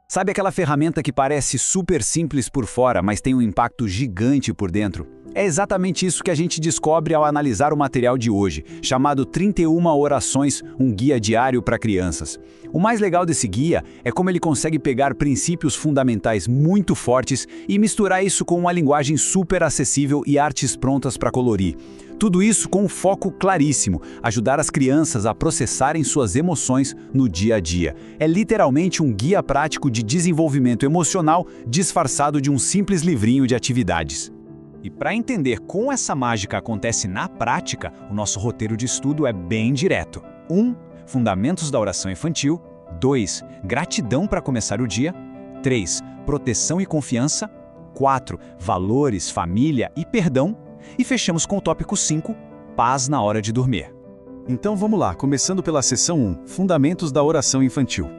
Sabe aquela ferramenta que parece super simples por fora, mas tem um impacto gigante por dentro? É exatamente isso que a gente descobre ao analisar o material de hoje, chamado 31 Orações, um guia diário para crianças. O mais legal desse guia é como ele consegue pegar princípios fundamentais muito fortes e misturar isso com uma linguagem super acessível e artes prontas para colorir. Tudo isso com um foco claríssimo, ajudar as crianças a processarem suas emoções no dia a dia. É literalmente um guia prático de desenvolvimento emocional disfarçado de um simples livrinho de atividades. E para entender como essa mágica acontece na prática, o nosso roteiro de estudo é bem direto. 1. Fundamentos da oração infantil. 2. Gratidão para começar o dia. 3. Proteção e confiança. 4. Valores, família e perdão. E fechamos com o tópico 5, paz na hora de dormir. Então vamos lá, começando pela seção 1, Fundamentos da Oração Infantil.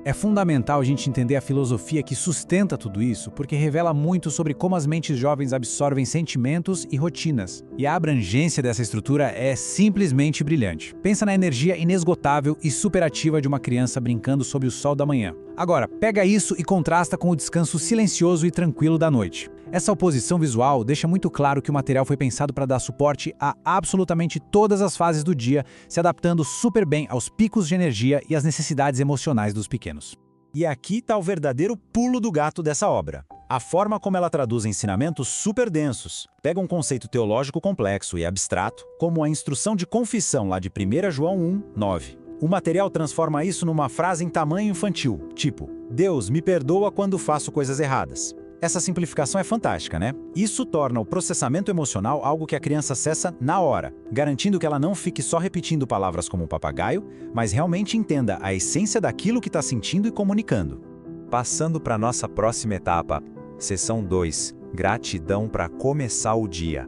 É fundamental a gente entender a filosofia que sustenta tudo isso, porque revela muito sobre como as mentes jovens absorvem sentimentos e rotinas. E a abrangência dessa estrutura é simplesmente brilhante. Pensa na energia inesgotável e superativa de uma criança brincando sob o sol da manhã. Agora, pega isso e contrasta com o descanso silencioso e tranquilo da noite. Essa oposição visual deixa muito claro que o material foi pensado para dar suporte a absolutamente todas as fases do dia, se adaptando super bem aos picos de energia e às necessidades emocionais dos pequenos. E aqui está o verdadeiro pulo do gato dessa obra. A forma como ela traduz ensinamentos super densos. Pega um conceito teológico complexo e abstrato, como a instrução de confissão lá de 1 João 1, 9. O material transforma isso numa frase em tamanho infantil, tipo, Deus me perdoa quando faço coisas erradas. Essa simplificação é fantástica, né? Isso torna o processamento emocional algo que a criança acessa na hora, garantindo que ela não fique só repetindo palavras como um papagaio, mas realmente entenda a essência daquilo que está sentindo e comunicando. Passando para a nossa próxima etapa, seção 2, gratidão para começar o dia.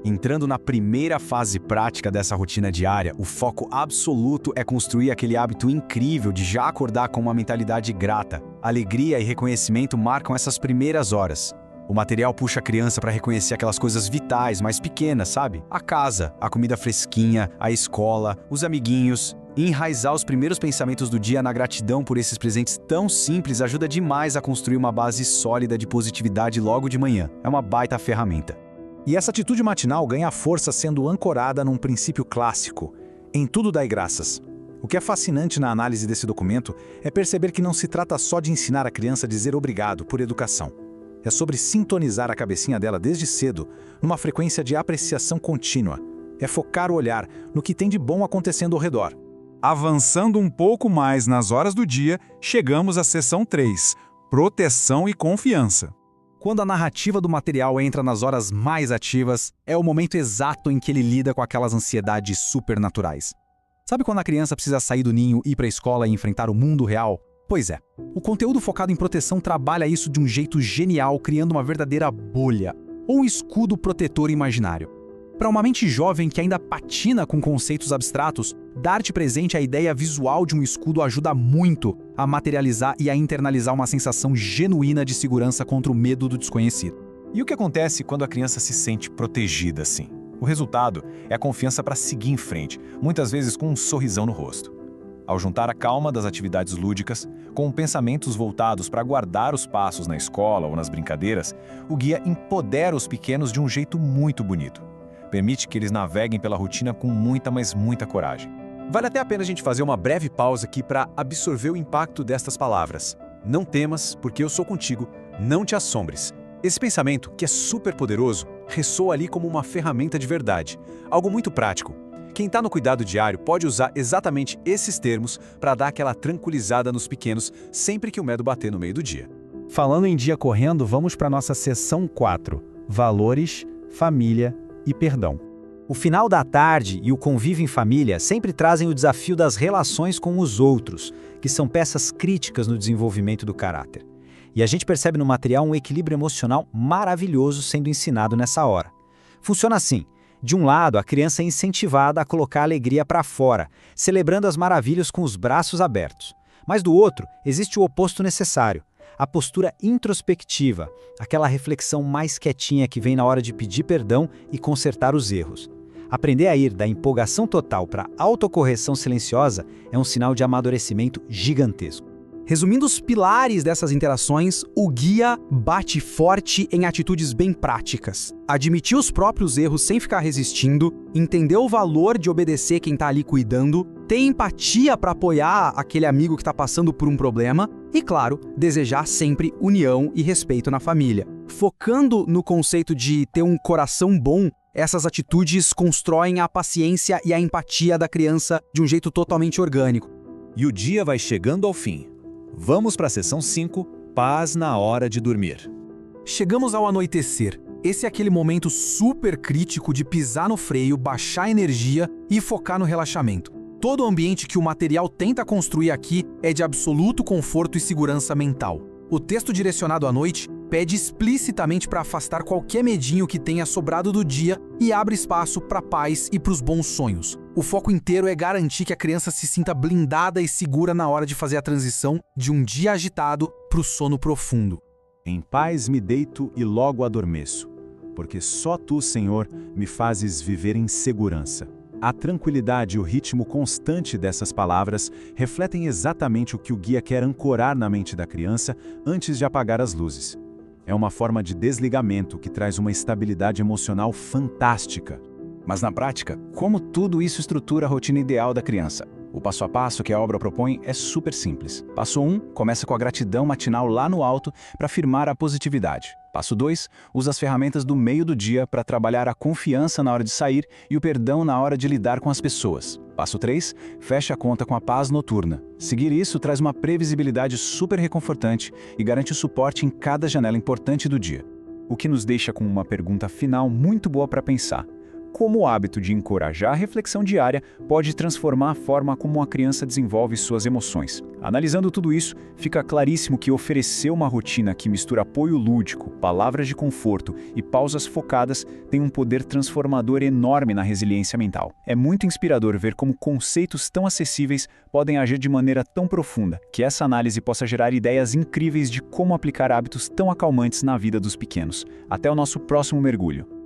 Entrando na primeira fase prática dessa rotina diária, o foco absoluto é construir aquele hábito incrível de já acordar com uma mentalidade grata. Alegria e reconhecimento marcam essas primeiras horas. O material puxa a criança para reconhecer aquelas coisas vitais, mais pequenas, sabe? A casa, a comida fresquinha, a escola, os amiguinhos. E enraizar os primeiros pensamentos do dia na gratidão por esses presentes tão simples ajuda demais a construir uma base sólida de positividade logo de manhã. É uma baita ferramenta. E essa atitude matinal ganha força sendo ancorada num princípio clássico: em tudo dai graças. O que é fascinante na análise desse documento é perceber que não se trata só de ensinar a criança a dizer obrigado por educação. É sobre sintonizar a cabecinha dela desde cedo, numa frequência de apreciação contínua. É focar o olhar no que tem de bom acontecendo ao redor. Avançando um pouco mais nas horas do dia, chegamos à seção 3, Proteção e Confiança. Quando a narrativa do material entra nas horas mais ativas, é o momento exato em que ele lida com aquelas ansiedades supernaturais. Sabe quando a criança precisa sair do ninho, ir para a escola e enfrentar o mundo real? Pois é, o conteúdo focado em proteção trabalha isso de um jeito genial, criando uma verdadeira bolha, ou um escudo protetor imaginário. Para uma mente jovem que ainda patina com conceitos abstratos, dar-te presente a ideia visual de um escudo ajuda muito a materializar e a internalizar uma sensação genuína de segurança contra o medo do desconhecido. E o que acontece quando a criança se sente protegida assim? O resultado é a confiança para seguir em frente, muitas vezes com um sorrisão no rosto. Ao juntar a calma das atividades lúdicas, com pensamentos voltados para guardar os passos na escola ou nas brincadeiras, o guia empodera os pequenos de um jeito muito bonito. Permite que eles naveguem pela rotina com muita, mas muita coragem. Vale até a pena a gente fazer uma breve pausa aqui para absorver o impacto destas palavras. Não temas, porque eu sou contigo, não te assombres. Esse pensamento, que é super poderoso, ressoa ali como uma ferramenta de verdade, algo muito prático. Quem está no cuidado diário pode usar exatamente esses termos para dar aquela tranquilizada nos pequenos sempre que o medo bater no meio do dia. Falando em dia correndo, vamos para a nossa seção 4, Valores, Família e Perdão. O final da tarde e o convívio em família sempre trazem o desafio das relações com os outros, que são peças críticas no desenvolvimento do caráter. E a gente percebe no material um equilíbrio emocional maravilhoso sendo ensinado nessa hora. Funciona assim: de um lado, a criança é incentivada a colocar a alegria para fora, celebrando as maravilhas com os braços abertos. Mas do outro, existe o oposto necessário: a postura introspectiva, aquela reflexão mais quietinha que vem na hora de pedir perdão e consertar os erros. Aprender a ir da empolgação total para a autocorreção silenciosa é um sinal de amadurecimento gigantesco. Resumindo os pilares dessas interações, o guia bate forte em atitudes bem práticas. Admitir os próprios erros sem ficar resistindo, entender o valor de obedecer quem está ali cuidando, ter empatia para apoiar aquele amigo que está passando por um problema e, claro, desejar sempre união e respeito na família. Focando no conceito de ter um coração bom, essas atitudes constroem a paciência e a empatia da criança de um jeito totalmente orgânico. E o dia vai chegando ao fim. Vamos para a sessão 5, paz na hora de dormir. Chegamos ao anoitecer. Esse é aquele momento super crítico de pisar no freio, baixar a energia e focar no relaxamento. Todo o ambiente que o material tenta construir aqui é de absoluto conforto e segurança mental. O texto direcionado à noite pede explicitamente para afastar qualquer medinho que tenha sobrado do dia e abre espaço para a paz e para os bons sonhos. O foco inteiro é garantir que a criança se sinta blindada e segura na hora de fazer a transição de um dia agitado para o sono profundo. Em paz me deito e logo adormeço, porque só tu, Senhor, me fazes viver em segurança. A tranquilidade e o ritmo constante dessas palavras refletem exatamente o que o guia quer ancorar na mente da criança antes de apagar as luzes. É uma forma de desligamento que traz uma estabilidade emocional fantástica. Mas na prática, como tudo isso estrutura a rotina ideal da criança? O passo a passo que a obra propõe é super simples. Passo 1, começa com a gratidão matinal lá no alto para afirmar a positividade. Passo 2, usa as ferramentas do meio do dia para trabalhar a confiança na hora de sair e o perdão na hora de lidar com as pessoas. Passo 3, fecha a conta com a paz noturna. Seguir isso traz uma previsibilidade super reconfortante e garante o suporte em cada janela importante do dia. O que nos deixa com uma pergunta final muito boa para pensar. Como o hábito de encorajar a reflexão diária pode transformar a forma como a criança desenvolve suas emoções? Analisando tudo isso, fica claríssimo que oferecer uma rotina que mistura apoio lúdico, palavras de conforto e pausas focadas tem um poder transformador enorme na resiliência mental. É muito inspirador ver como conceitos tão acessíveis podem agir de maneira tão profunda, que essa análise possa gerar ideias incríveis de como aplicar hábitos tão acalmantes na vida dos pequenos. Até o nosso próximo mergulho.